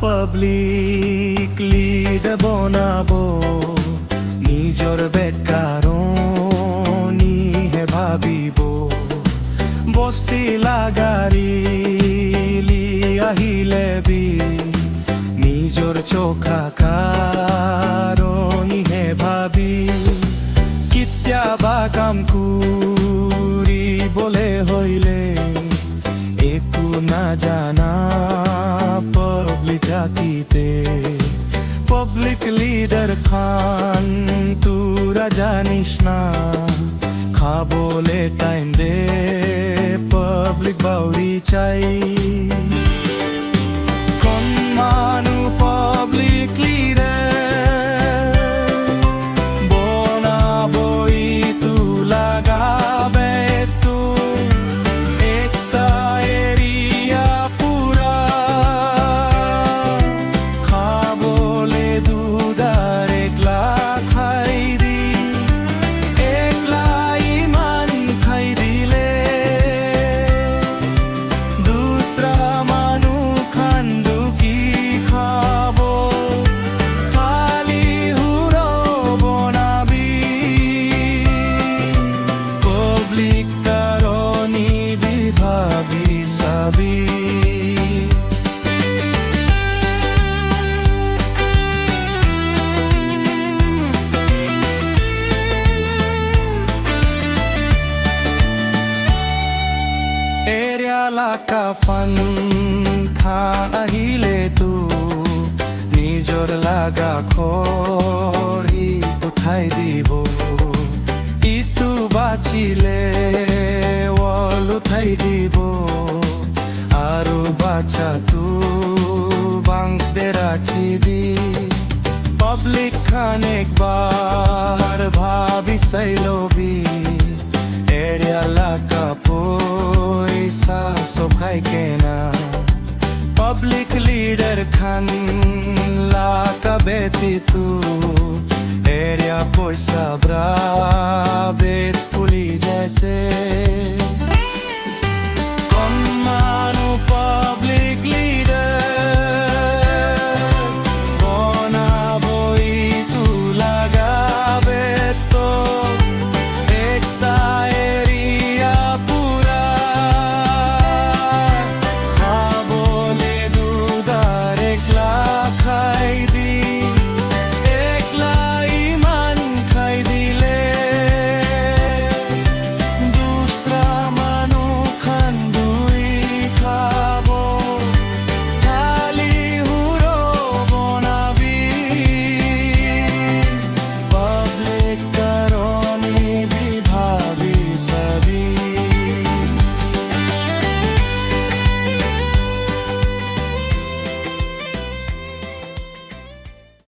public lead বনাবো নিজর বেকারণিহে ভাবিব বস্তি লাগাৰি আহিলে বি নিজর চোখা কারণিহে ভাবি কেতিয়াবা কাম কৰিবলে হইলে একো নাজানা পাব্লিক জাতিতে পাব্লিক লিডার খান তোরা জানিস না খাবলে টাইম দে পাব্লিক বাউরি চাই কোন মানু পাব্লিক লিডার বনাবই তু লাগাবে তু একটা এরিয়া পুরা খাবলে দুধার একলা খাই দি একলা ইমান খাই দিলে দুসরা মানু খান্ডু কি খাবো খালি হুড়ো বনাবি পাব্লিক কারণি বিভাবি সাবি এরিয়া লাকা ফান খান আহিলে তু নিজর লাগা খৰি উঠাই দিব ইটো বাচিলে ওয়াল উঠাই দিব আৰু বাচ্চা তু বাংক দে রাখি দি পাব্লিক খান একবার ভাবি চাইলবি এরিয়া লাকা পয়সা সব খাই কেনা পাব্লিক লিডার খান লাকা বেতি তু এরিয়া পয়সা ব্রাবেত পুলি জैसे